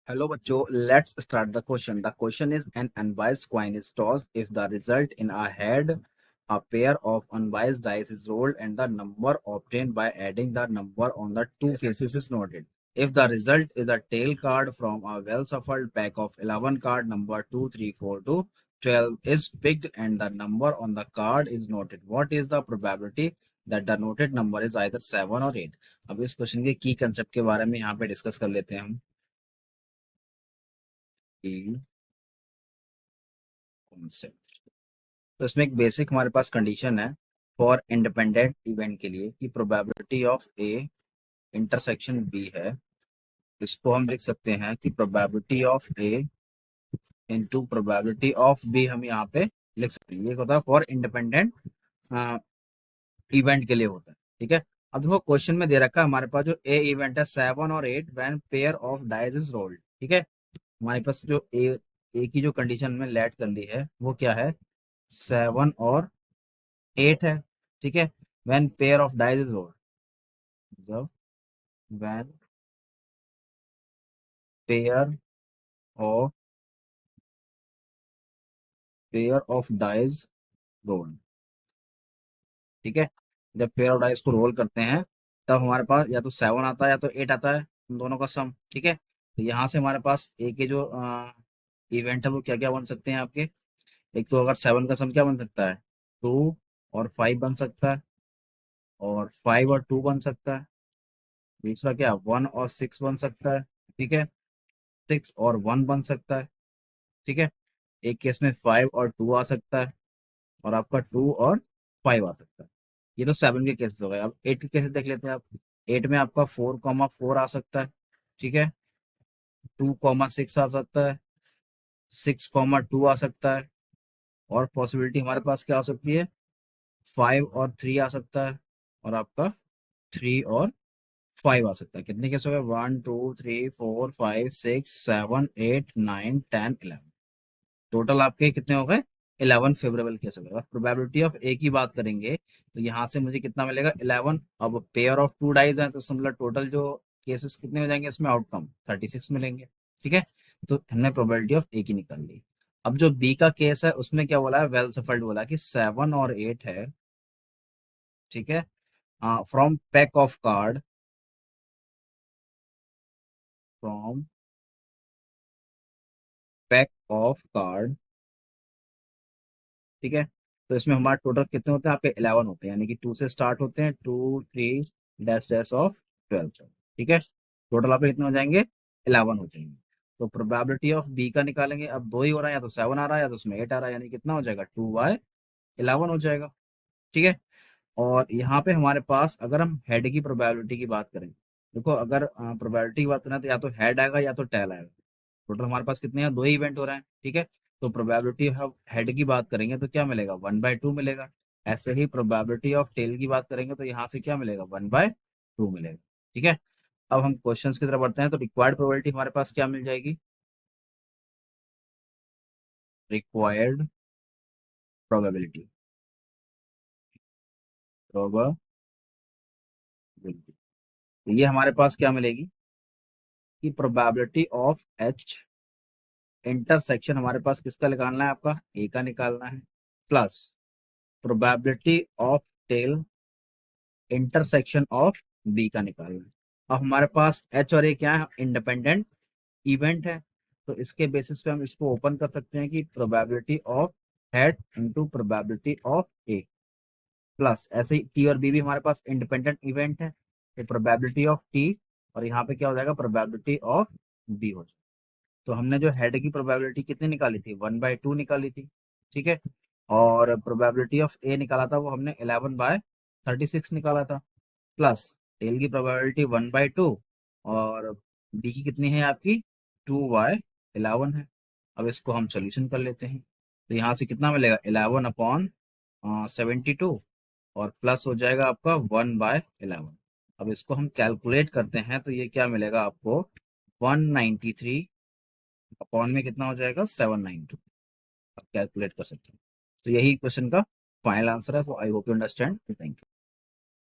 Hello, bachcho. Let's start the question. The question is an unbiased coin is tossed. If the result in a head, a pair of unbiased dice is rolled and the number obtained by adding the number on the two faces is noted. If the result is a tail card from a well-shuffled pack of 11 card number 2, 3, 4 to 12 is picked and the number on the card is noted. What is the probability that the noted number is either 7 or 8? अब इस question के की concept के बारे में यहाँ पे discuss कर लेते हैं हम कि कॉन्सेप्ट। तो इसमें एक बेसिक हमारे पास कंडीशन है फॉर इंडिपेंडेंट इवेंट के लिए कि probability of A intersection B है। इसको हम लिख सकते हैं कि probability of A into probability of B हम यहाँ पे लिख सकते हैं। ये होता है फॉर इंडिपेंडेंट इवेंट के लिए होता है। ठीक है, अब देखो क्वेश्चन में दे रखा है हमारे पास जो ए इवेंट है 7 और 8 when pair of dice is rolled. ठीक है, हमारे पास जो ए की जो कंडीशन में लेट कर ली है वो क्या है, 7 और 8 है। ठीक है, when pair of dice is rolled, जब when pair of pair of dice rolled. ठीक है, जब पेयर ऑफ डाइस को रोल करते हैं तब हमारे पास या तो 7 आता है या तो 8 आता है, उन दोनों का सम। ठीक है, तो यहाँ से हमारे पास ए के जो इवेंट है वो क्या क्या बन सकते हैं आपके। एक तो अगर 7 का सम क्या बन सकता है, 2 और 5 बन सकता है, और 5 और 2 बन सकता है। दूसरा क्या, 1 और 6 बन सकता है। ठीक है, 6 और 1 बन सकता है। ठीक है, एक केस में 5 और 2 आ सकता है, और आपका 2 और 5 आ सकता है। ये तो 7 के केसेस हो गए। अब 8 के केसेस देख लेते हैं आप। 8 में आपका 4, 4 आ सकता है। ठीक है, 2, 6 आ सकता है, 6, 2 आ सकता है, और पॉसिबिलिटी हमारे पास क्या हो सकती है, 5 और 3 आ सकता है, और आपका 3 और 5 आ सकता है। कितने केस हो गए, 1, 2, 3, 4, 5, 6, 7, 8, 9, 10, 11। टोटल आपके कितने हो गए, 11 फेवरेबल केस हो गए। और प्रोबेबिलिटी ऑफ ए की बात करेंगे तो यहाँ से मुझे कितना मिलेगा, 11। अब पेयर ऑफ टू डाइज हैं तो मतलब टोटल जो केसेस कितने हो जाएंगे इसमें, आउटकम 36 मिलेंगे। ठीक है, तो हमने प्रोबेबिलिटी ऑफ ए की निकाल ली। अब जो बी का केस है उसमें क्या बोला है, वेल सफल्ड बोला कि 7 और 8 है। ठीक है, from pack of card, from pack of card. ठीक है, तो इसमें हमारे टोटल कितने होते हैं आपके, 11 होते हैं, यानी कि 2 से स्टार्ट होते हैं, 2, 3 डैश डैश ऑफ 12। ठीक है, टोटल आपके कितने हो जाएंगे, 11 हो जाएंगे। तो प्रोबेबिलिटी ऑफ बी का निकालेंगे। अब दो ही हो रहा है, या तो 7 आ रहा है या तो उसमें 8 आ रहा है, यानी कितना हो जाएगा, 2/11 हो जाएगा। ठीक है, और यहाँ पे हमारे पास अगर हम हेड की प्रोबेबिलिटी की बात करें, देखो अगर प्रोबेबिलिटी की बात करें तो या तो हेड आएगा या तो टेल आएगा। टोटल हमारे पास कितने हैं, दो ही इवेंट हो रहे हैं। ठीक है, तो प्रोबेबिलिटी ऑफ हेड की बात करेंगे तो क्या मिलेगा, 1/2 मिलेगा। ऐसे ही प्रोबेबिलिटी ऑफ टेल की बात करेंगे तो यहाँ से क्या मिलेगा, 1/2 मिलेगा। ठीक है, अब हम क्वेश्चंस की तरफ बढ़ते हैं। तो रिक्वायर्ड प्रोबेबिलिटी हमारे पास क्या मिल जाएगी, रिक्वायर्ड प्रोबेबिलिटी, प्रोबेबिलिटी, तो ये हमारे पास क्या मिलेगी कि प्रोबेबिलिटी ऑफ एच इंटरसेक्शन हमारे पास किसका निकालना है, आपका ए का निकालना है, plus probability of tail intersection of B का निकालना है। अब हमारे पास एच और ए क्या है, इंडिपेंडेंट इवेंट है, तो इसके बेसिस पे हम इसको ओपन कर सकते हैं कि probability of head into probability of A, plus ऐसे ही टी और बी भी हमारे पास इंडिपेंडेंट इवेंट है, तो प्रोबेबिलिटी ऑफ टी, और यहाँ पे क्या हो जाएगा, प्रोबेबिलिटी ऑफ बी हो जाएगा। तो हमने जो हेड की प्रोबेबिलिटी कितनी निकाली थी, 1/2 निकाली थी। ठीक है, और प्रोबेबिलिटी ऑफ ए निकाला था वो हमने 11/36 निकाला था, प्लस टेल की प्रोबेबिलिटी 1/2, और बी की कितनी है आपकी, 2/11 है। अब इसको हम सोल्यूशन कर लेते हैं, तो यहाँ से कितना मिलेगा, 11/72, और प्लस हो जाएगा आपका 1/11। अब इसको हम कैलकुलेट करते हैं तो ये क्या मिलेगा आपको, 193 अपॉन में कितना हो जाएगा, 792। आप कैलकुलेट कर सकते हैं। तो यही क्वेश्चन का फाइनल आंसर है। तो I hope you understand. Thank you.